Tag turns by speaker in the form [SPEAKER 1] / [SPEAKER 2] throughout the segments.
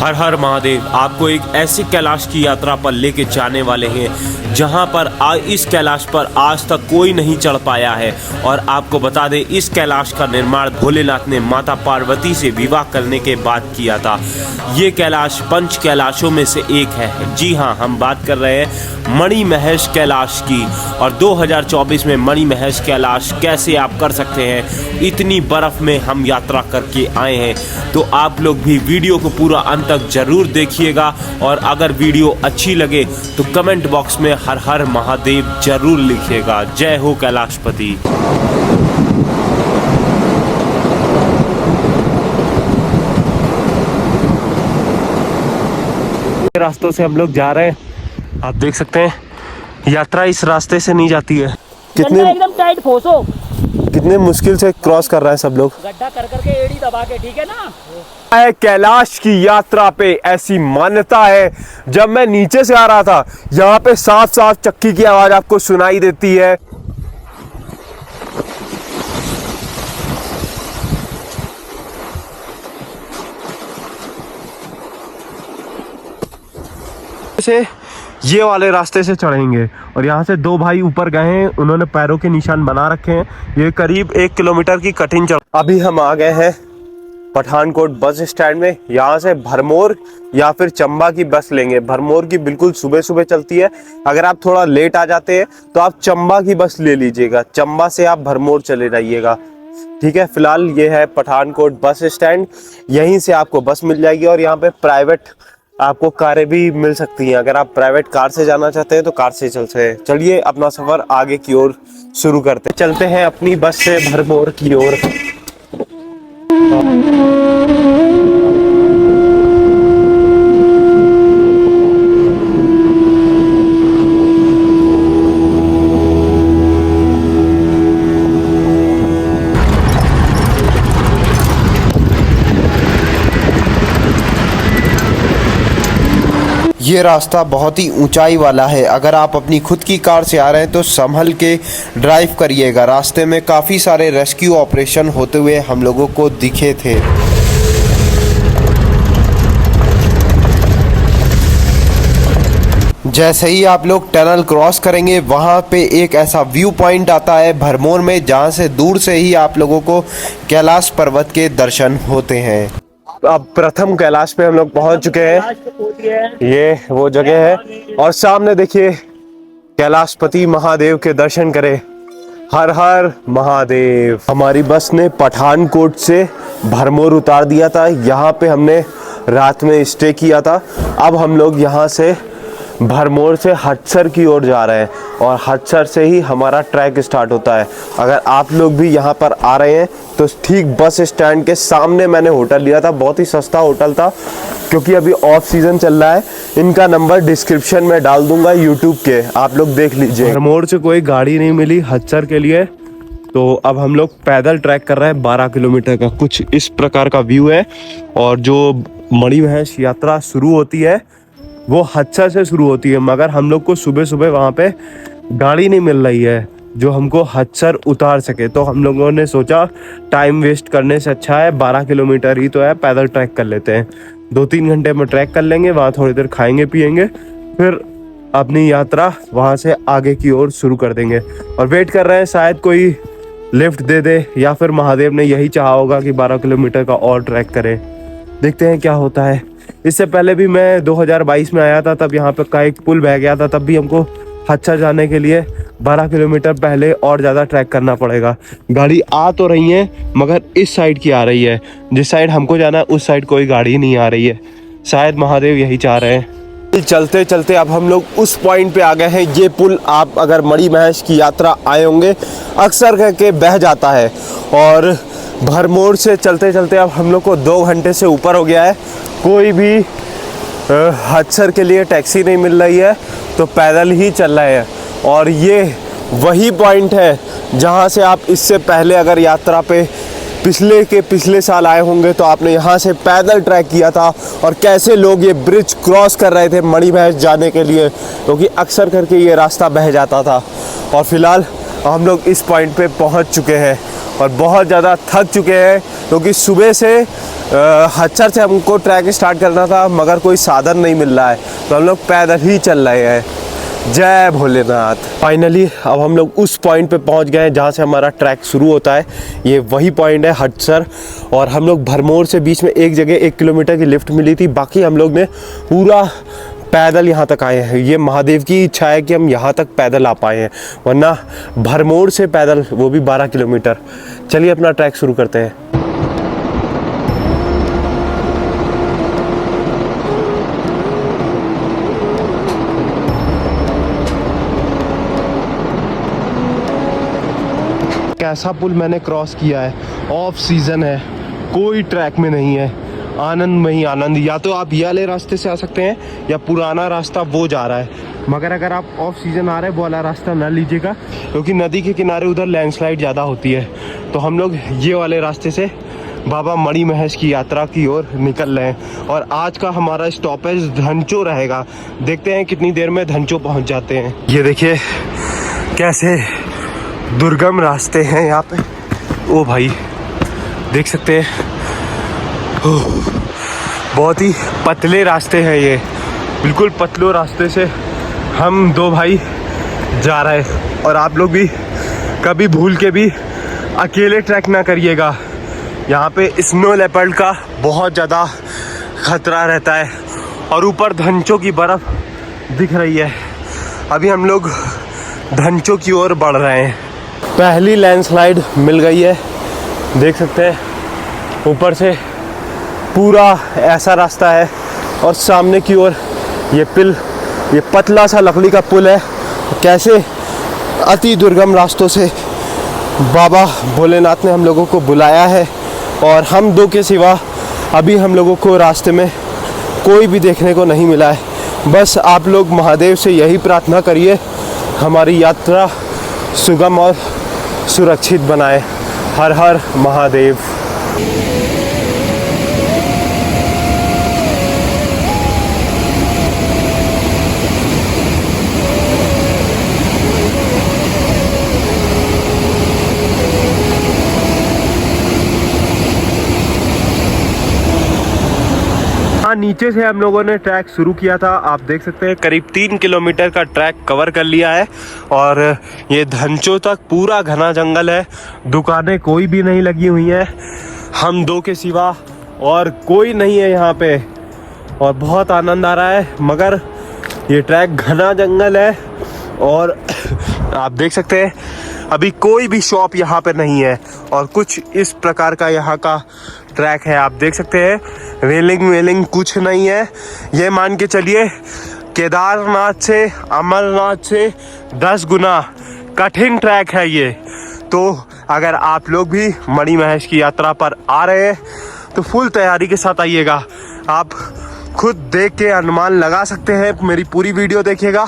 [SPEAKER 1] हर हर महादेव। आपको एक ऐसी कैलाश की यात्रा पर लेके जाने वाले हैं जहां पर इस कैलाश पर आज तक कोई नहीं चढ़ पाया है। और आपको बता दें, इस कैलाश का निर्माण भोलेनाथ ने माता पार्वती से विवाह करने के बाद किया था। ये कैलाश पंच कैलाशों में से एक है। जी हाँ, हम बात कर रहे हैं मणि महेश कैलाश की। और 2024 में मणि महेश कैलाश कैसे आप कर सकते हैं, इतनी बर्फ में हम यात्रा करके आए हैं। तो आप लोग भी वीडियो को पूरा अंत तक जरूर देखिएगा। और अगर वीडियो अच्छी लगे तो कमेंट बॉक्स में हर हर महादेव जरूर लिखिएगा। जय हो कैलाशपति। रास्तों से हम लोग जा रहे हैं, आप देख सकते हैं। यात्रा इस रास्ते से नहीं जाती है।
[SPEAKER 2] कितने एकदम टाइट फोसो,
[SPEAKER 3] कितने मुश्किल से क्रॉस कर रहे हैं सब लोग,
[SPEAKER 2] गड्ढा कर करके एड़ी दबा के, ठीक है ना।
[SPEAKER 3] कैलाश की यात्रा पे ऐसी मान्यता है, जब मैं नीचे से आ रहा था यहाँ पे साफ साफ चक्की की आवाज आपको सुनाई देती है। से ये वाले रास्ते से चढ़ेंगे और यहाँ से दो भाई ऊपर गए हैं, उन्होंने पैरों के निशान बना रखे हैं। ये करीब 1 किलोमीटर की कठिन चढ़। अभी हम आ गए हैं पठानकोट बस स्टैंड में। यहाँ से भरमौर या फिर चंबा की बस लेंगे। भरमौर की बिल्कुल सुबह सुबह चलती है। अगर आप थोड़ा लेट आ जाते हैं तो आप चंबा की बस ले लीजिएगा। चंबा से आप भरमौर चले जाइएगा, ठीक है। फिलहाल ये है पठानकोट बस स्टैंड, यहीं से आपको बस मिल जाएगी। और यहाँ पे प्राइवेट आपको कारें भी मिल सकती हैं। अगर आप प्राइवेट कार से जाना चाहते हैं तो कार से चल सकते हैं। चलिए अपना सफर आगे की ओर शुरू करते हैं। चलते हैं अपनी बस से भरमौर की ओर।
[SPEAKER 4] ये रास्ता बहुत ही ऊंचाई वाला है। अगर आप अपनी खुद की कार से आ रहे हैं तो संभल के ड्राइव करिएगा। रास्ते में काफ़ी सारे रेस्क्यू ऑपरेशन होते हुए हम लोगों को दिखे थे। जैसे ही आप लोग टनल क्रॉस करेंगे, वहाँ पे एक ऐसा व्यू पॉइंट आता है भरमौर में, जहाँ से दूर से ही आप लोगों को कैलाश पर्वत के दर्शन होते हैं।
[SPEAKER 3] अब प्रथम कैलाश पे हम लोग पहुंच चुके हैं। ये वो जगह है और सामने देखिए कैलाशपति महादेव के दर्शन करें। हर हर महादेव। हमारी बस ने पठानकोट से भरमौर उतार दिया था। यहाँ पे हमने रात में स्टे किया था। अब हम लोग यहाँ से भरमौर से हटसर की ओर जा रहे हैं और हटसर से ही हमारा ट्रैक स्टार्ट होता है। अगर आप लोग भी यहाँ पर आ रहे हैं तो ठीक बस स्टैंड के सामने मैंने होटल लिया था। बहुत ही सस्ता होटल था, क्योंकि अभी ऑफ सीजन चल रहा है। इनका नंबर डिस्क्रिप्शन में डाल दूंगा यूट्यूब के, आप लोग देख लीजिए। भरमौर से कोई गाड़ी नहीं मिली हटसर के लिए, तो अब हम लोग पैदल ट्रैक कर रहे हैं 12 किलोमीटर का। कुछ इस प्रकार का व्यू है। और जो मणि महेश यात्रा शुरू होती है वो हटसर से शुरू होती है, मगर हम लोग को सुबह सुबह वहाँ पे गाड़ी नहीं मिल रही है जो हमको हटसर उतार सके। तो हम लोगों ने सोचा टाइम वेस्ट करने से अच्छा है 12 किलोमीटर ही तो है, पैदल ट्रैक कर लेते हैं। 2-3 घंटे में ट्रैक कर लेंगे, वहाँ थोड़ी देर खाएंगे पिएंगे, फिर अपनी यात्रा वहाँ से आगे की ओर शुरू कर देंगे। और वेट कर रहे हैं शायद कोई लिफ्ट दे दे, या फिर महादेव ने यही चाहा होगा कि 12 किलोमीटर का और ट्रैक करें। देखते हैं क्या होता है। इससे पहले भी मैं 2022 में आया था, तब यहाँ पे का एक पुल बह गया था। तब भी हमको हटसर जाने के लिए 12 किलोमीटर पहले और ज़्यादा ट्रैक करना पड़ेगा। गाड़ी आ तो रही है मगर इस साइड की आ रही है, जिस साइड हमको जाना है उस साइड कोई गाड़ी नहीं आ रही है। शायद महादेव यही चाह रहे हैं। चलते चलते अब हम लोग उस पॉइंट पे आ गए हैं। ये पुल आप अगर मणि महेश की यात्रा आए होंगे अक्सर करके बह जाता है। और भरमौर से चलते चलते अब हम लोग को 2 घंटे से ऊपर हो गया है। कोई भी हटसर के लिए टैक्सी नहीं मिल रही है, तो पैदल ही चल रहे हैं। और ये वही पॉइंट है जहाँ से आप इससे पहले अगर यात्रा पे पिछले साल आए होंगे तो आपने यहाँ से पैदल ट्रैक किया था। और कैसे लोग ये ब्रिज क्रॉस कर रहे थे मणि महेश जाने के लिए, क्योंकि अक्सर करके ये रास्ता बह जाता था। और फिलहाल हम लोग इस पॉइंट पे पहुंच चुके हैं और बहुत ज़्यादा थक चुके हैं क्योंकि सुबह से हच्चर से हमको ट्रैक स्टार्ट करना था मगर कोई साधन नहीं मिल रहा है, तो हम लोग पैदल ही चल रहे हैं। जय भोलेनाथ। फाइनली अब हम लोग उस पॉइंट पे पहुंच गए हैं जहाँ से हमारा ट्रैक शुरू होता है। ये वही पॉइंट है हटसर, और हम लोग भरमौर से बीच में एक जगह 1 किलोमीटर की लिफ्ट मिली थी, बाकी हम लोग ने पूरा पैदल यहाँ तक आए हैं। ये महादेव की इच्छा है कि हम यहाँ तक पैदल आ पाए हैं, वरना भरमौर से पैदल, वो भी 12 किलोमीटर। चलिए अपना ट्रैक शुरू करते हैं। कैसा पुल मैंने क्रॉस किया है, ऑफ सीजन है, कोई ट्रैक में नहीं है, आनंद में ही आनंद। या तो आप ये वाले रास्ते से आ सकते हैं या पुराना रास्ता वो जा रहा है, मगर अगर आप ऑफ सीजन आ रहे हैं वो वाला रास्ता ना लीजिएगा क्योंकि नदी के किनारे उधर लैंडस्लाइड ज़्यादा होती है। तो हम लोग ये वाले रास्ते से बाबा मणि महेश की यात्रा की ओर निकल रहे हैं और आज का हमारा स्टॉपेज धनचो रहेगा। देखते हैं कितनी देर में धनचो पहुँच जाते हैं। ये देखिए कैसे दुर्गम रास्ते हैं यहाँ पे। ओ भाई देख सकते हैं, बहुत ही पतले रास्ते हैं ये, बिल्कुल पतले रास्ते से हम दो भाई जा रहे हैं। और आप लोग भी कभी भूल के भी अकेले ट्रैक ना करिएगा, यहाँ पे स्नो लेपर्ड का बहुत ज़्यादा खतरा रहता है और ऊपर धनचो की बर्फ़ दिख रही है। अभी हम लोग धनचो की ओर बढ़ रहे हैं। पहली लैंडस्लाइड मिल गई है, देख सकते हैं ऊपर से पूरा ऐसा रास्ता है और सामने की ओर ये पतला सा लकड़ी का पुल है। कैसे अति दुर्गम रास्तों से बाबा भोलेनाथ ने हम लोगों को बुलाया है और हम दो के सिवा अभी हम लोगों को रास्ते में कोई भी देखने को नहीं मिला है। बस आप लोग महादेव से यही प्रार्थना करिए हमारी यात्रा सुगम और सुरक्षित बनाए। हर हर महादेव। नीचे से हम लोगों ने ट्रैक शुरू किया था, आप देख सकते हैं करीब 3 किलोमीटर का ट्रैक कवर कर लिया है और ये धनचो तक पूरा घना जंगल है, दुकानें कोई भी नहीं लगी हुई हैं, हम दो के सिवा और कोई नहीं है यहाँ पे और बहुत आनंद आ रहा है। मगर ये ट्रैक घना जंगल है और आप देख सकते हैं अभी कोई भी शॉप यहाँ पे नहीं है और कुछ इस प्रकार का यहाँ का ट्रैक है। आप देख सकते हैं रेलिंग वेलिंग कुछ नहीं है। ये मान के चलिए केदारनाथ से अमरनाथ से 10 गुना कठिन ट्रैक है ये। तो अगर आप लोग भी मणि महेश की यात्रा पर आ रहे हैं तो फुल तैयारी के साथ आइएगा। आप खुद देख के अनुमान लगा सकते हैं, मेरी पूरी वीडियो देखिएगा,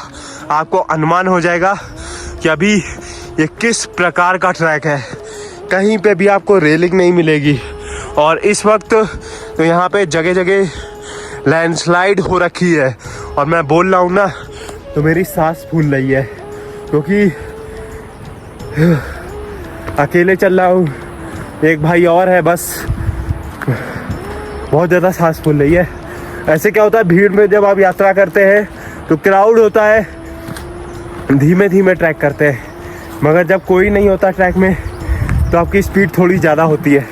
[SPEAKER 3] आपको अनुमान हो जाएगा कि अभी ये किस प्रकार का ट्रैक है। कहीं पे भी आपको रेलिंग नहीं मिलेगी और इस वक्त तो यहाँ पे जगह जगह लैंडस्लाइड हो रखी है और मैं बोल रहा हूँ ना तो मेरी सांस फूल रही है क्योंकि अकेले चल रहा हूँ, एक भाई और है, बस बहुत ज़्यादा सांस फूल रही है। ऐसे क्या होता है भीड़ में जब आप यात्रा करते हैं तो क्राउड होता है, धीमे धीमे ट्रैक करते हैं, मगर जब कोई नहीं होता ट्रैक में तो आपकी स्पीड थोड़ी ज़्यादा होती है।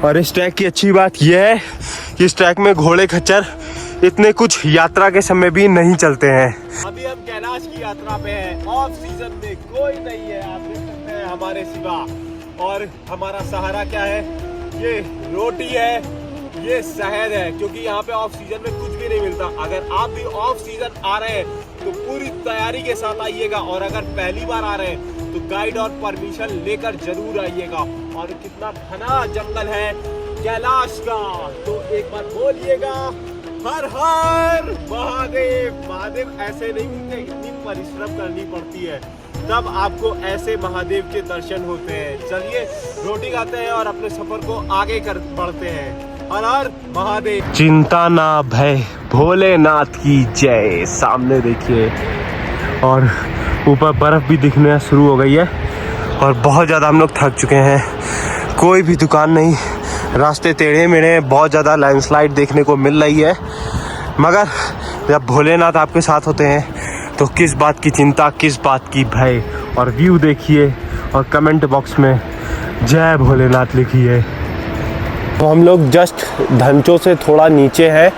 [SPEAKER 3] और इस ट्रैक की अच्छी बात यह है कि इस ट्रैक में घोड़े खच्चर इतने कुछ यात्रा के समय भी नहीं चलते हैं। अभी हम कैलाश की यात्रा पे हैं, ऑफ सीजन में कोई नहीं है, आप देख सकते हैं हमारे सिवा। और हमारा सहारा क्या है, ये रोटी है, ये शहद है, क्योंकि यहाँ पे ऑफ सीजन में कुछ भी नहीं मिलता। अगर आप भी ऑफ सीजन आ रहे हैं तो पूरी तैयारी के साथ आइएगा और अगर पहली बार आ रहे हैं तो गाइड और परमिशन लेकर जरूर आइएगा। और कितना घना जंगल है कैलाश का, तो एक बार बोलिएगा हर हर महादेव। महादेव ऐसे नहीं मिलते, इतनी परिश्रम करनी पड़ती है तब आपको ऐसे महादेव के दर्शन होते हैं। चलिए रोटी खाते हैं और अपने सफर को आगे बढ़ते हैं। हर हर महादेव। चिंता ना भय, भोलेनाथ की जय। सामने देखिए और ऊपर बर्फ भी दिखना शुरू हो गई है और बहुत ज़्यादा हम लोग थक चुके हैं। कोई भी दुकान नहीं, रास्ते टेढ़े मेढ़े हैं, बहुत ज़्यादा लैंडस्लाइड देखने को मिल रही है। मगर जब भोलेनाथ आपके साथ होते हैं तो किस बात की चिंता, किस बात की भय। और व्यू देखिए और कमेंट बॉक्स में जय भोलेनाथ लिखिए। तो हम लोग जस्ट धनचो से थोड़ा नीचे हैं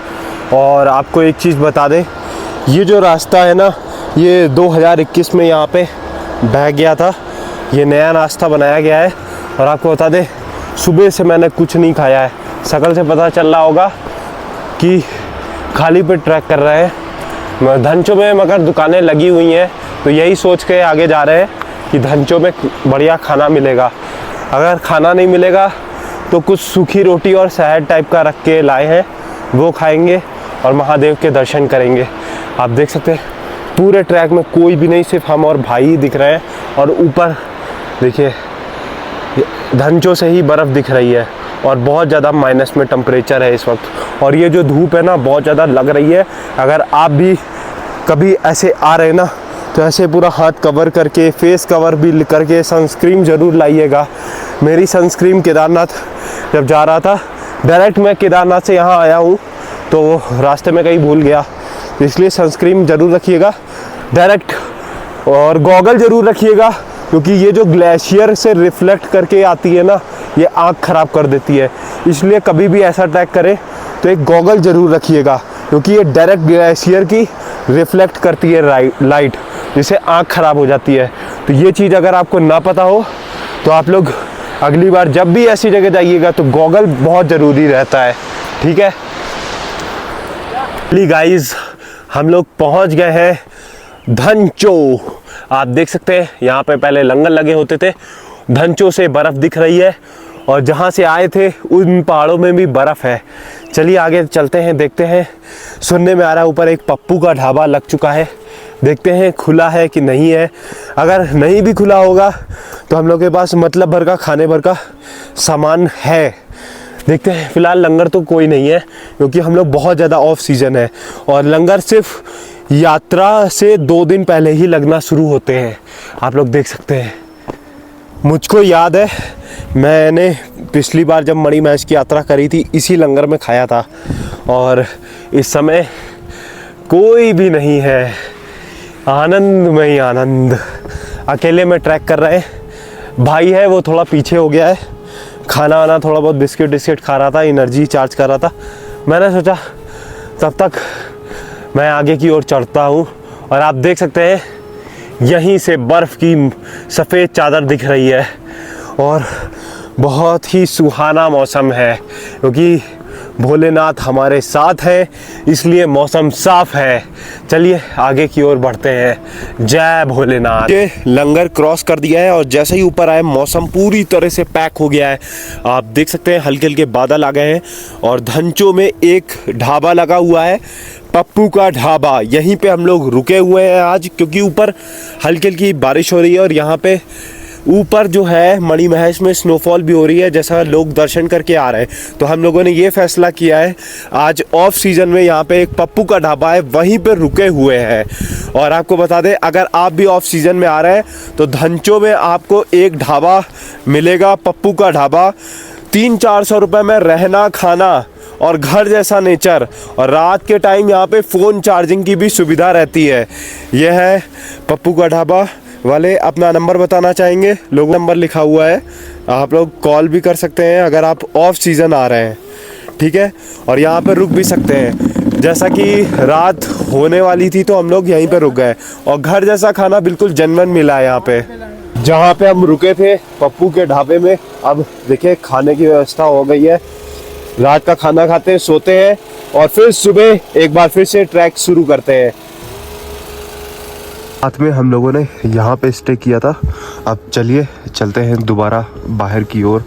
[SPEAKER 3] और आपको एक चीज़ बता दें, ये जो रास्ता है ना, ये 2021 में यहाँ पे बह गया था। ये नया रास्ता बनाया गया है। और आपको बता दें, सुबह से मैंने कुछ नहीं खाया है। शक्ल से पता चल रहा होगा कि खाली पेट ट्रैक कर रहे हैं। धनचो में मगर दुकानें लगी हुई हैं, तो यही सोच के आगे जा रहे हैं कि धनचो में बढ़िया खाना मिलेगा। अगर खाना नहीं मिलेगा तो कुछ सूखी रोटी और शहद टाइप का रख के लाए हैं, वो खाएंगे और महादेव के दर्शन करेंगे। आप देख सकते हैं पूरे ट्रैक में कोई भी नहीं, सिर्फ हम और भाई ही दिख रहे हैं। और ऊपर देखिए धनचो से ही बर्फ़ दिख रही है और बहुत ज़्यादा माइनस में टेम्परेचर है इस वक्त। और ये जो धूप है ना, बहुत ज़्यादा लग रही है। अगर आप भी कभी ऐसे आ रहे ना, तो ऐसे पूरा हाथ कवर करके, फेस कवर भी करके सनस्क्रीन ज़रूर लाइएगा। मेरी सनस्क्रीन केदारनाथ जब जा रहा था, डायरेक्ट मैं केदारनाथ से यहाँ आया हूँ तो रास्ते में कहीं भूल गया, इसलिए सनस्क्रीन ज़रूर रखिएगा डायरेक्ट। और गॉगल ज़रूर रखिएगा, क्योंकि ये जो ग्लेशियर से रिफ्लेक्ट करके आती है ना, ये आँख ख़राब कर देती है। इसलिए कभी भी ऐसा ट्रैक करें तो एक गॉगल ज़रूर रखिएगा, क्योंकि ये डायरेक्ट ग्लेशियर की रिफ्लेक्ट करती है लाइट, जिससे आँख ख़राब हो जाती है। तो ये चीज़ अगर आपको ना पता हो तो आप लोग अगली बार जब भी ऐसी जगह जाइएगा तो गॉगल बहुत ज़रूरी रहता है, ठीक है। गाइस, हम लोग पहुंच गए हैं धनचो। आप देख सकते हैं यहाँ पे पहले लंगर लगे होते थे। धनचो से बर्फ़ दिख रही है और जहाँ से आए थे उन पहाड़ों में भी बर्फ़ है। चलिए आगे चलते हैं, देखते हैं। सुनने में आ रहा है ऊपर एक पप्पू का ढाबा लग चुका है, देखते हैं खुला है कि नहीं है। अगर नहीं भी खुला होगा तो हम लोग के पास मतलब भर का खाने भर का सामान है, देखते हैं। फ़िलहाल लंगर तो कोई नहीं है, क्योंकि हम लोग बहुत ज़्यादा ऑफ सीज़न है और लंगर सिर्फ यात्रा से 2 दिन पहले ही लगना शुरू होते हैं। आप लोग देख सकते हैं। मुझको याद है, मैंने पिछली बार जब मणि महेश की यात्रा करी थी, इसी लंगर में खाया था। और इस समय कोई भी नहीं है, आनंद में ही आनंद। अकेले में ट्रैक कर रहे हैं। भाई है वो थोड़ा पीछे हो गया है, खाना वाना थोड़ा बहुत बिस्किट खा रहा था, एनर्जी चार्ज कर रहा था। मैंने सोचा तब तक मैं आगे की ओर चढ़ता हूँ। और आप देख सकते हैं यहीं से बर्फ़ की सफ़ेद चादर दिख रही है और बहुत ही सुहाना मौसम है, क्योंकि भोलेनाथ हमारे साथ है, इसलिए मौसम साफ है। चलिए आगे की ओर बढ़ते हैं। जय भोलेनाथ। ये लंगर क्रॉस कर दिया है और जैसे ही ऊपर आए मौसम पूरी तरह से पैक हो गया है। आप देख सकते हैं हल्के हल्के बादल आ गए हैं और धनचो में एक ढाबा लगा हुआ है, पप्पू का ढाबा। यहीं पे हम लोग रुके हुए हैं आज, क्योंकि ऊपर हल्की हल्की बारिश हो रही है और यहाँ पे ऊपर जो है मणि महेश में स्नोफॉल भी हो रही है, जैसा लोग दर्शन करके आ रहे हैं। तो हम लोगों ने ये फैसला किया है, आज ऑफ सीज़न में यहाँ पे एक पप्पू का ढाबा है, वहीं पे रुके हुए हैं। और आपको बता दें, अगर आप भी ऑफ सीज़न में आ रहे हैं तो धनचो में आपको एक ढाबा मिलेगा, पप्पू का ढाबा। 300-400 रुपये में रहना, खाना और घर जैसा नेचर। और रात के टाइम यहाँ पे फ़ोन चार्जिंग की भी सुविधा रहती है। यह है पप्पू का ढाबा। वाले अपना नंबर बताना चाहेंगे, लोगो नंबर लिखा हुआ है, आप लोग कॉल भी कर सकते हैं अगर आप ऑफ सीज़न आ रहे हैं, ठीक है। और यहाँ पर रुक भी सकते हैं, जैसा कि रात होने वाली थी तो हम लोग यहीं पर रुक गए। और घर जैसा खाना बिल्कुल जेन्युइन मिला है यहाँ पे। जहाँ पे हम रुके थे पप्पू के ढाबे में, अब देखिए खाने की व्यवस्था हो गई है। रात का खाना खाते हैं, सोते हैं और फिर सुबह एक बार फिर से ट्रैक शुरू करते हैं। साथ में हम लोगों ने यहाँ पे स्टे किया था। अब चलिए चलते हैं दोबारा बाहर की ओर।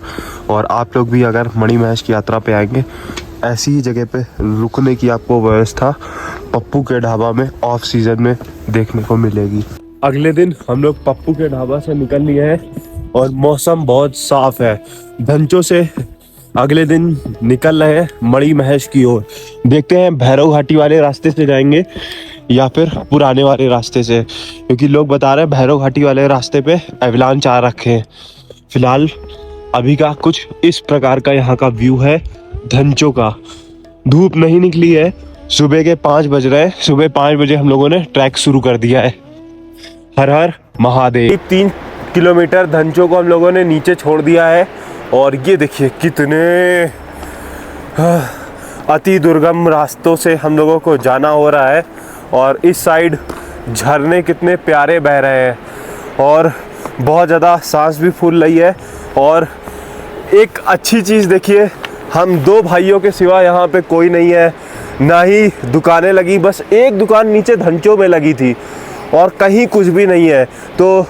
[SPEAKER 3] और आप लोग भी अगर मणि महेश की यात्रा पे आएंगे, ऐसी ही जगह पे रुकने की आपको व्यवस्था पप्पू के ढाबा में ऑफ सीजन में देखने को मिलेगी। अगले दिन हम लोग पप्पू के ढाबा से निकल लिए हैं और मौसम बहुत साफ है। धनचो से अगले दिन निकल रहे हैं मणि महेश की ओर। देखते हैं भैरव घाटी वाले रास्ते से जाएंगे या फिर पुराने वाले रास्ते से, क्योंकि लोग बता रहे हैं भैरव घाटी वाले रास्ते पे एवलांच आ रखे हैं। फिलहाल अभी का कुछ इस प्रकार का यहाँ का व्यू है धंचों का। धूप नहीं निकली है, सुबह के 5 बज रहे हैं। सुबह 5 बजे हम लोगों ने ट्रैक शुरू कर दिया है। हर हर महादेव। 3 किलोमीटर धंचों को हम लोगों ने नीचे छोड़ दिया है और ये देखिए कितने अति दुर्गम रास्तों से हम लोगों को जाना हो रहा है। और इस साइड झरने कितने प्यारे बह रहे हैं और बहुत ज़्यादा सांस भी फूल रही है। और एक अच्छी चीज़ देखिए, हम 2 भाइयों के सिवा यहाँ पे कोई नहीं है, ना ही दुकानें लगी। बस एक दुकान नीचे धंचों में लगी थी और कहीं कुछ भी नहीं है। तो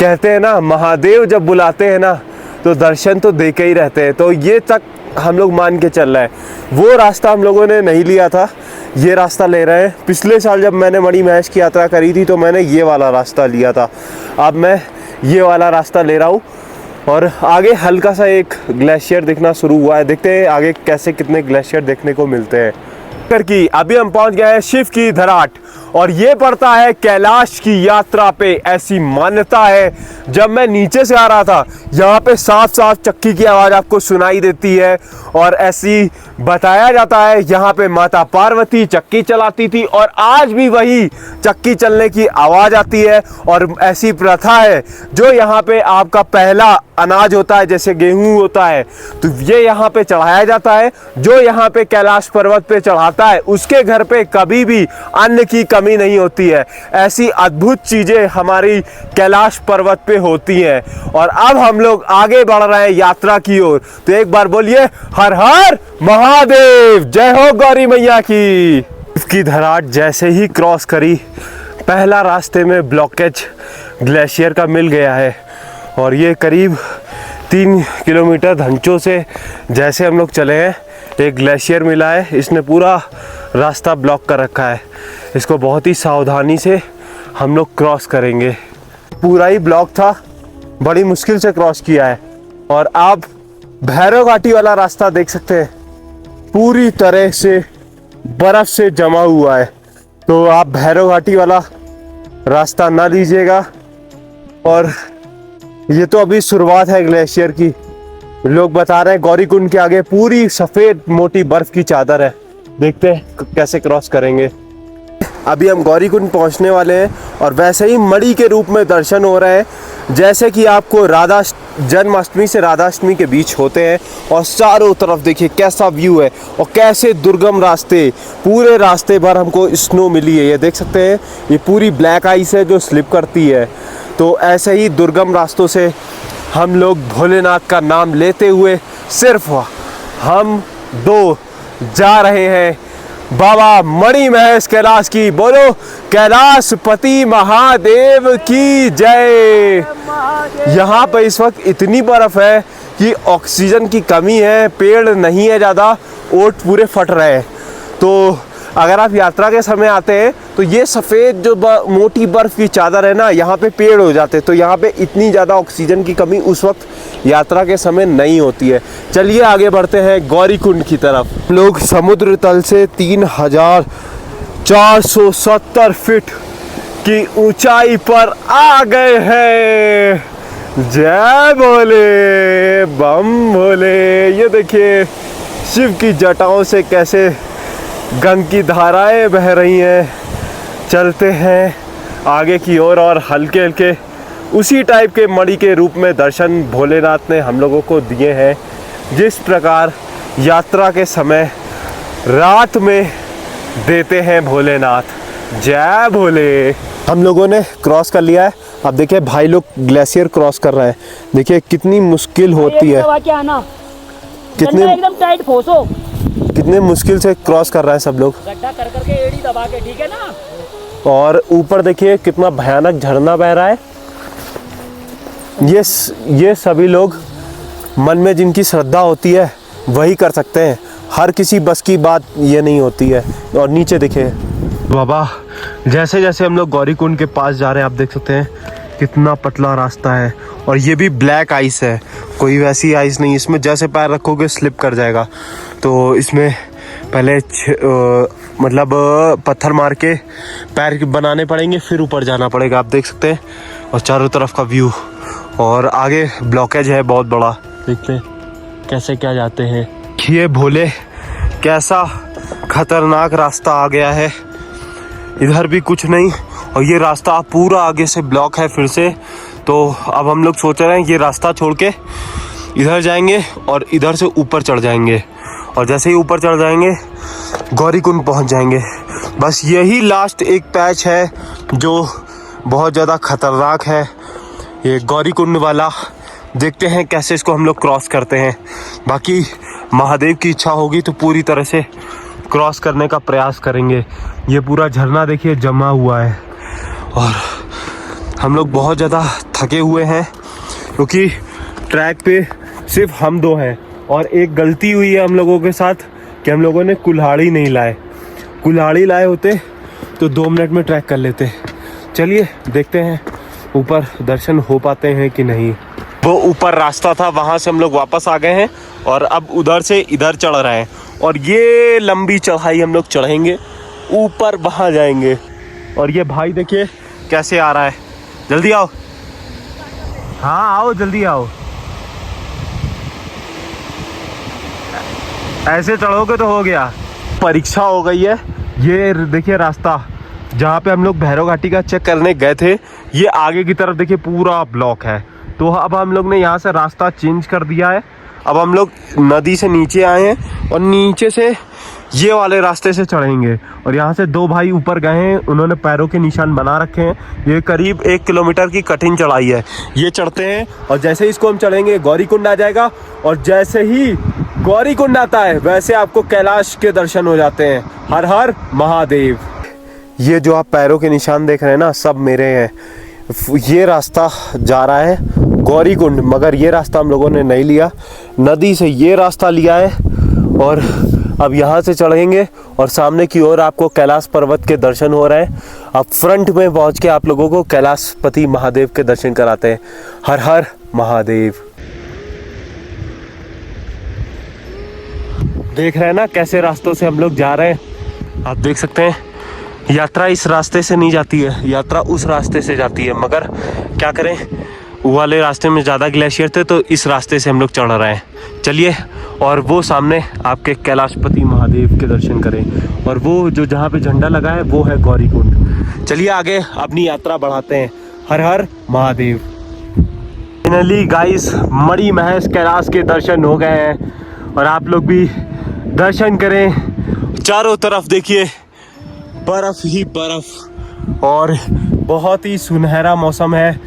[SPEAKER 3] कहते हैं ना, महादेव जब बुलाते हैं ना तो दर्शन तो दे के ही रहते हैं। तो ये तक हम लोग मान के चल रहे हैं। वो रास्ता हम लोगों ने नहीं लिया था, ये रास्ता ले रहे हैं। पिछले साल जब मैंने मणि महेश की यात्रा करी थी तो मैंने ये वाला रास्ता लिया था, अब मैं ये वाला रास्ता ले रहा हूँ। और आगे हल्का सा एक ग्लेशियर दिखना शुरू हुआ है, देखते हैं आगे कैसे कितने ग्लेशियर देखने को मिलते हैं। की अभी हम पहुंच गए हैं शिव की धराट और ये पड़ता है कैलाश की यात्रा पे। ऐसी मान्यता है, जब मैं नीचे से आ रहा था यहाँ पे साफ साफ चक्की की आवाज आपको सुनाई देती है। और ऐसी बताया जाता है यहाँ पे माता पार्वती चक्की चलाती थी और आज भी वही चक्की चलने की आवाज आती है। और ऐसी प्रथा है, जो यहाँ पे आपका पहला अनाज होता है, जैसे गेहूं होता है, तो ये यहाँ पे चढ़ाया जाता है। जो यहाँ पे कैलाश पर्वत पे चढ़ाता है उसके घर पे कभी भी अन्न की कमी नहीं होती है। ऐसी अद्भुत चीजें हमारी कैलाश पर्वत पे होती हैं। और अब हम लोग आगे बढ़ रहे हैं यात्रा की ओर। तो एक बार बोलिए हर हर महादेव, जय हो गौरी मैया की। इसकी धराट जैसे ही क्रॉस करी, पहला रास्ते में ब्लॉकेज ग्लेशियर का मिल गया है। और ये करीब 3 किलोमीटर धंचों से जैसे हम लोग चले हैं, एक ग्लेशियर मिला है, इसने पूरा रास्ता ब्लॉक कर रखा है। इसको बहुत ही सावधानी से हम लोग क्रॉस करेंगे। पूरा ही ब्लॉक था, बड़ी मुश्किल से क्रॉस किया है। और आप भैरव घाटी वाला रास्ता देख सकते हैं, पूरी तरह से बर्फ से जमा हुआ है। तो आप भैरव घाटी वाला रास्ता ना लीजिएगा। और ये तो अभी शुरुआत है ग्लेशियर की। लोग बता रहे हैं गौरीकुंड के आगे पूरी सफेद मोटी बर्फ की चादर है। देखते हैं कैसे क्रॉस करेंगे। अभी हम गौरीकुंड पहुंचने वाले हैं और वैसे ही मणि के रूप में दर्शन हो रहे हैं, जैसे कि आपको राधा जन्माष्टमी से राधाष्टमी के बीच होते हैं। और चारों तरफ देखिए कैसा व्यू है और कैसे दुर्गम रास्ते, पूरे रास्ते भर हमको स्नो मिली है। ये देख सकते हैं, ये पूरी ब्लैक आइस है जो स्लिप करती है। तो ऐसे ही दुर्गम रास्तों से हम लोग भोलेनाथ का नाम लेते हुए सिर्फ हम 2 जा रहे हैं बाबा मणि महेश कैलाश की। बोलो कैलाशपति महादेव की जय। यहाँ पर इस वक्त इतनी बर्फ है कि ऑक्सीजन की कमी है, पेड़ नहीं है ज़्यादा, ओट पूरे फट रहे हैं। तो अगर आप यात्रा के समय आते हैं तो ये सफ़ेद जो मोटी बर्फ़ की चादर है ना, यहाँ पे पेड़ हो जाते हैं। तो यहाँ पे इतनी ज़्यादा ऑक्सीजन की कमी उस वक्त यात्रा के समय नहीं होती है। चलिए आगे बढ़ते हैं गौरीकुंड की तरफ। लोग समुद्र तल से 3470 फीट की ऊंचाई पर आ गए हैं। जय भोले बम भोले। ये देखिए शिव की जटाओं से कैसे गंग की धाराएं बह रही हैं। चलते हैं आगे की ओर और हल्के हल्के उसी टाइप के मणि के रूप में दर्शन भोलेनाथ ने हम लोगों को दिए हैं, जिस प्रकार यात्रा के समय रात में देते हैं भोलेनाथ। जय भोले। हम लोगों ने क्रॉस कर लिया है। अब देखिए भाई लोग ग्लेशियर क्रॉस कर रहे हैं। देखिए कितनी मुश्किल होती है,
[SPEAKER 2] एकदम टाइट फोसो,
[SPEAKER 3] कितने मुश्किल से क्रॉस कर रहे हैं सब लोग,
[SPEAKER 2] गड्ढा कर करके एड़ी दबा के, ठीक है ना।
[SPEAKER 3] और ऊपर देखिए कितना भयानक झरना बह रहा है। ये सभी लोग मन में जिनकी श्रद्धा होती है वही कर सकते हैं, हर किसी बस की बात ये नहीं होती है। और नीचे देखिए बाबा, जैसे जैसे हम लोग गौरीकुंड के पास जा रहे हैं, आप देख सकते हैं कितना पतला रास्ता है। और ये भी ब्लैक आइस है, कोई वैसी आइस नहीं, इसमें जैसे पैर रखोगे स्लिप कर जाएगा। तो इसमें पहले मतलब पत्थर मार के पैर बनाने पड़ेंगे, फिर ऊपर जाना पड़ेगा। आप देख सकते हैं, और चारों तरफ का व्यू, और आगे ब्लॉकेज है बहुत बड़ा। देखते हैं कैसे क्या जाते हैं। ये भोले कैसा खतरनाक रास्ता आ गया है, इधर भी कुछ नहीं, और ये रास्ता पूरा आगे से ब्लॉक है फिर से। तो अब हम लोग सोच रहे हैं ये रास्ता छोड़ के इधर जाएंगे और इधर से ऊपर चढ़ जाएंगे, और जैसे ही ऊपर चढ़ जाएंगे गौरीकुंड पहुंच जाएंगे। बस यही लास्ट एक पैच है जो बहुत ज़्यादा खतरनाक है, ये गौरीकुंड वाला। देखते हैं कैसे इसको हम लोग क्रॉस करते हैं। बाकी महादेव की इच्छा होगी तो पूरी तरह से क्रॉस करने का प्रयास करेंगे। ये पूरा झरना देखिए जमा हुआ है, और हम लोग बहुत ज़्यादा थके हुए हैं क्योंकि ट्रैक पे सिर्फ हम दो हैं, और एक गलती हुई है हम लोगों के साथ कि हम लोगों ने कुल्हाड़ी नहीं लाए। कुल्हाड़ी लाए होते तो 2 मिनट में ट्रैक कर लेते। चलिए देखते हैं ऊपर दर्शन हो पाते हैं कि नहीं। वो ऊपर रास्ता था, वहाँ से हम लोग वापस आ गए हैं और अब उधर से इधर चढ़ रहे हैं, और ये लंबी चढ़ाई हम लोग चढ़ेंगे, ऊपर वहाँ जाएंगे। और ये भाई देखिए कैसे आ रहा है, जल्दी आओ। हाँ आओ, जल्दी आओ। ऐसे चढ़ोगे तो हो गया। परीक्षा हो गई है। ये देखिए रास्ता जहाँ पे हम लोग भैरव घाटी का चेक करने गए थे, ये आगे की तरफ देखिए पूरा ब्लॉक है। तो अब हम लोग ने यहाँ से रास्ता चेंज कर दिया है। अब हम लोग नदी से नीचे आए हैं और नीचे से ये वाले रास्ते से चढ़ेंगे। और यहाँ से 2 भाई ऊपर गए हैं, उन्होंने पैरों के निशान बना रखे हैं। ये करीब 1 किलोमीटर की कठिन चढ़ाई है। ये चढ़ते हैं और जैसे ही इसको हम चढ़ेंगे गौरीकुंड आ जाएगा, और जैसे ही गौरीकुंड आता है वैसे आपको कैलाश के दर्शन हो जाते हैं। हर हर महादेव। ये जो आप पैरों के निशान देख रहे हैं ना, सब मेरे हैं। ये रास्ता जा रहा है गौरीकुंड, मगर ये रास्ता हम लोगों ने नहीं लिया, नदी से ये रास्ता लिया है। और अब यहाँ से चढ़ेंगे और सामने की ओर आपको कैलाश पर्वत के दर्शन हो रहे हैं। अब फ्रंट में पहुँच के आप लोगों को कैलाशपति महादेव के दर्शन कराते हैं। हर हर महादेव। देख रहे हैं ना कैसे रास्तों से हम लोग जा रहे हैं। आप देख सकते हैं यात्रा इस रास्ते से नहीं जाती है, यात्रा उस रास्ते से जाती है, मगर क्या करें, वो वाले रास्ते में ज़्यादा ग्लेशियर थे तो इस रास्ते से हम लोग चढ़ रहे हैं। चलिए, और वो सामने आपके कैलाशपति महादेव के दर्शन करें, और वो जो जहाँ पे झंडा लगा है वो है गौरीकुंड। चलिए आगे अपनी यात्रा बढ़ाते हैं। हर हर महादेव। फाइनली गाइस, मणि महेश कैलाश के दर्शन हो गए हैं, और आप लोग भी दर्शन करें। चारों तरफ देखिए बर्फ ही बर्फ, और बहुत ही सुनहरा मौसम है।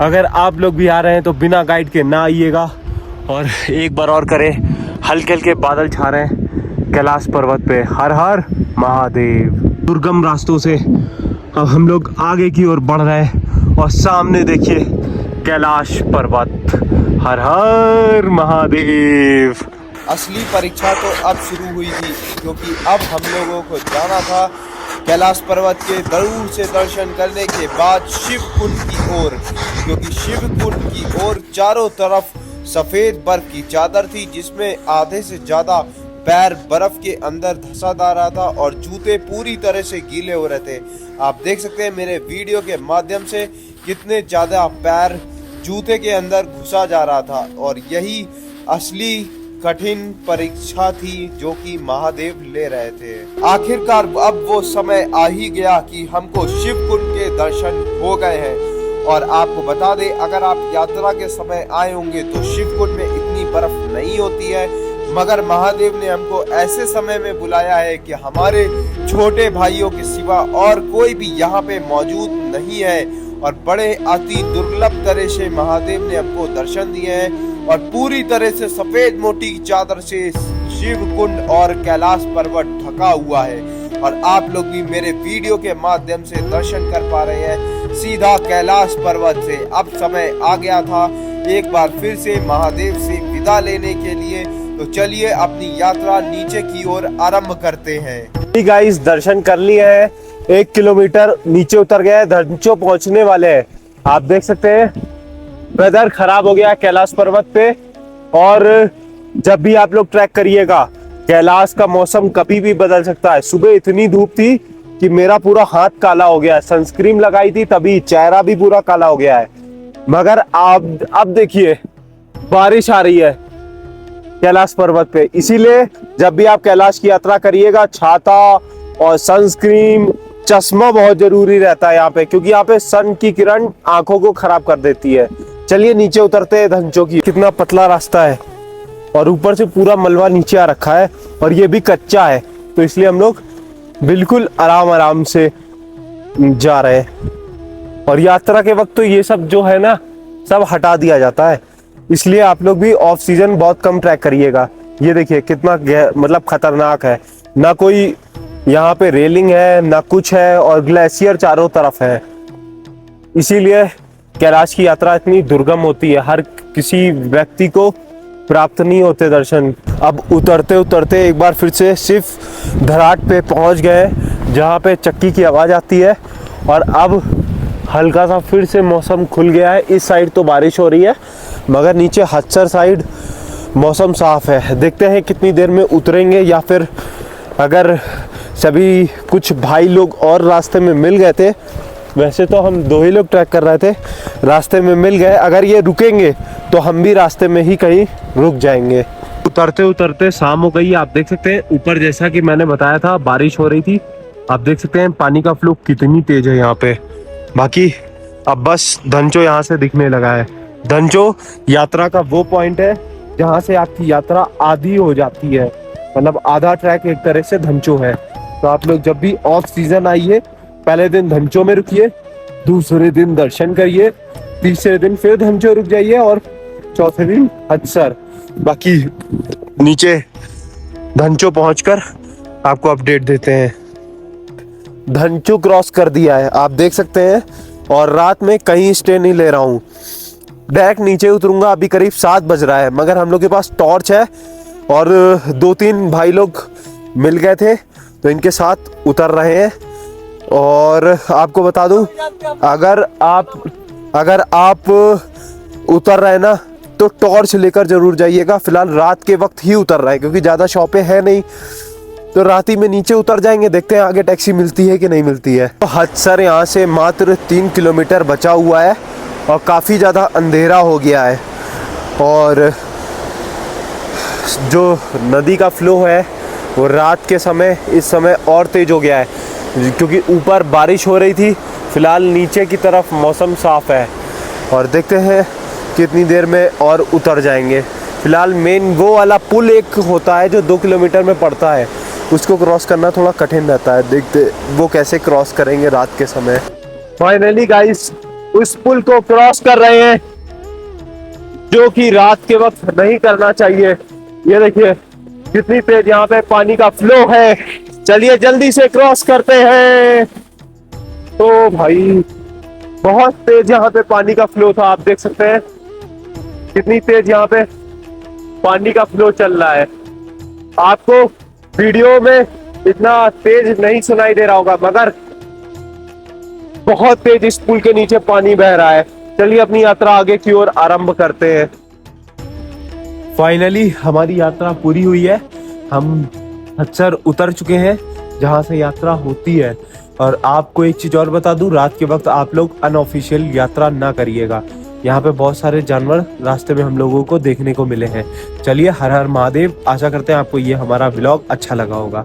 [SPEAKER 3] अगर आप लोग भी आ रहे हैं तो बिना गाइड के ना आइएगा। और एक बार और करें, हल्के हल्के बादल छा रहे हैं कैलाश पर्वत पे। हर हर महादेव। दुर्गम रास्तों से अब हम लोग आगे की ओर बढ़ रहे हैं, और सामने देखिए कैलाश पर्वत। हर हर महादेव।
[SPEAKER 4] असली परीक्षा तो अब शुरू हुई थी, क्योंकि अब हम लोगों को जाना था कैलाश पर्वत के जरूर से दर्शन करने के बाद शिव कुंड की ओर, क्योंकि शिव कुंड की ओर चारों तरफ सफेद बर्फ की चादर थी, जिसमें आधे से ज्यादा पैर बर्फ के अंदर धंसा जा रहा था और जूते पूरी तरह से गीले हो रहे थे। आप देख सकते हैं मेरे वीडियो के माध्यम से कितने ज्यादा पैर जूते के अंदर घुसा जा रहा था, और यही असली कठिन परीक्षा थी जो कि महादेव ले रहे थे। आखिरकार अब वो समय आ ही गया कि हमको शिव कुंड के दर्शन हो गए हैं। और आपको बता दें, अगर आप यात्रा के समय आए होंगे तो शिव कुंड में इतनी बर्फ नहीं होती है, मगर महादेव ने हमको ऐसे समय में बुलाया है कि हमारे छोटे भाइयों के सिवा और कोई भी यहाँ पे मौजूद नहीं है, और बड़े अति दुर्लभ तरह से महादेव ने हमको दर्शन दिए हैं, और पूरी तरह से सफेद मोटी चादर से शिव कुंड और कैलाश पर्वत ढका हुआ है। और आप लोग भी मेरे वीडियो के माध्यम से दर्शन कर पा रहे हैं सीधा कैलाश पर्वत से। अब समय आ गया था एक बार फिर से महादेव से विदा लेने के लिए, तो चलिए अपनी यात्रा नीचे की ओर आरंभ करते हैं।
[SPEAKER 3] गाइस, दर्शन कर लिए हैं, 1 किलोमीटर नीचे उतर गए, धर्मचो पहुंचने वाले हैं। आप देख सकते हैं वेदर खराब हो गया कैलाश पर्वत पे, और जब भी आप लोग ट्रैक करिएगा कैलाश का मौसम कभी भी बदल सकता है। सुबह इतनी धूप थी कि मेरा पूरा हाथ काला हो गया है, सनस्क्रीन लगाई थी तभी चेहरा भी पूरा काला हो गया है। मगर अब देखिए बारिश आ रही है कैलाश पर्वत पे। इसीलिए जब भी आप कैलाश की यात्रा करिएगा छाता और सनस्क्रीन चश्मा बहुत जरूरी रहता है यहाँ पे, क्योंकि यहाँ पे सन की किरण आंखों को खराब कर देती है। चलिए नीचे उतरते हैं धनचो की। कितना पतला रास्ता है और ऊपर से पूरा मलबा नीचे आ रखा है और ये भी कच्चा है, तो इसलिए हम लोग बिल्कुल आराम से जा रहे हैं। और यात्रा के वक्त तो ये सब जो है ना सब हटा दिया जाता है, इसलिए आप लोग भी ऑफ सीजन बहुत कम ट्रैक करिएगा। ये देखिए कितना मतलब खतरनाक है, ना कोई यहाँ पे रेलिंग है ना कुछ है और ग्लेशियर चारों तरफ है। इसीलिए कैलाश की यात्रा इतनी दुर्गम होती है, हर किसी व्यक्ति को प्राप्त नहीं होते दर्शन। अब उतरते उतरते एक बार फिर से सिर्फ धराट पे पहुंच गए जहाँ पे चक्की की आवाज़ आती है। और अब हल्का सा फिर से मौसम खुल गया है। इस साइड तो बारिश हो रही है मगर नीचे हदसर साइड मौसम साफ है। देखते हैं कितनी देर में उतरेंगे, या फिर अगर सभी कुछ भाई लोग और रास्ते में मिल गए थे, वैसे तो हम 2 ही लोग ट्रैक कर रहे थे, रास्ते में मिल गए, अगर ये रुकेंगे तो हम भी रास्ते में ही कहीं रुक जाएंगे। उतरते उतरते शाम हो गई। आप देख सकते हैं ऊपर जैसा कि मैंने बताया था बारिश हो रही थी। आप देख सकते हैं पानी का फ्लो कितनी तेज है यहाँ पे। बाकी अब बस धनचो यहाँ से दिखने लगा है। धनचो यात्रा का वो पॉइंट है जहाँ से आपकी यात्रा आधी हो जाती है, मतलब आधा ट्रैक एक तरह से धनचो है। तो आप लोग जब भी ऑफ सीजन आइए, पहले दिन धनचो में रुकिए, दूसरे दिन दर्शन करिए, तीसरे दिन फिर धनचो रुक जाइए और चौथे दिन हदसर। बाकी नीचे धनचो पहुंचकर आपको अपडेट देते हैं। धनचो क्रॉस कर दिया है आप देख सकते हैं, और रात में कहीं स्टे नहीं ले रहा हूँ, डायरेक्ट नीचे उतरूंगा। अभी करीब 7 बज रहा है मगर हम लोग के पास टॉर्च है और 2-3 भाई लोग मिल गए थे तो इनके साथ उतर रहे हैं। और आपको बता दूं, अगर आप उतर रहे हैं ना तो टॉर्च लेकर जरूर जाइएगा। फिलहाल रात के वक्त ही उतर रहे हैं क्योंकि ज़्यादा शॉपें हैं नहीं, तो रात ही में नीचे उतर जाएंगे। देखते हैं आगे टैक्सी मिलती है कि नहीं मिलती है। तो हदसर यहाँ से मात्र 3 किलोमीटर बचा हुआ है और काफ़ी ज़्यादा अंधेरा हो गया है। और जो नदी का फ्लो है वो रात के समय इस समय और तेज हो गया है क्योंकि ऊपर बारिश हो रही थी। फिलहाल नीचे की तरफ मौसम साफ है और देखते हैं कितनी देर में और उतर जाएंगे। फिलहाल मेन वो वाला पुल एक होता है जो 2 किलोमीटर में पड़ता है, उसको क्रॉस करना थोड़ा कठिन रहता है। देखते वो कैसे क्रॉस करेंगे रात के समय। फाइनली गाइस उस पुल को क्रॉस कर रहे हैं जो कि रात के वक्त नहीं करना चाहिए। ये देखिए कितनी तेज यहाँ पे पानी का फ्लो है। चलिए जल्दी से क्रॉस करते हैं। तो भाई बहुत तेज यहाँ पे पानी का फ्लो था, आप देख सकते हैं कितनी तेज यहाँ पे पानी का फ्लो चल रहा है। आपको वीडियो में इतना तेज नहीं सुनाई दे रहा होगा मगर बहुत तेज इस पुल के नीचे पानी बह रहा है। चलिए अपनी यात्रा आगे की ओर आरंभ करते हैं। फाइनली हमारी यात्रा पूरी हुई है। हम हदसर उतर चुके हैं जहां से यात्रा होती है। और आपको एक चीज और बता दूं, रात के वक्त आप लोग अनऑफिशियल यात्रा ना करिएगा। यहाँ पे बहुत सारे जानवर रास्ते में हम लोगों को देखने को मिले हैं। चलिए हर हर महादेव। आशा करते हैं आपको ये हमारा व्लॉग अच्छा लगा होगा।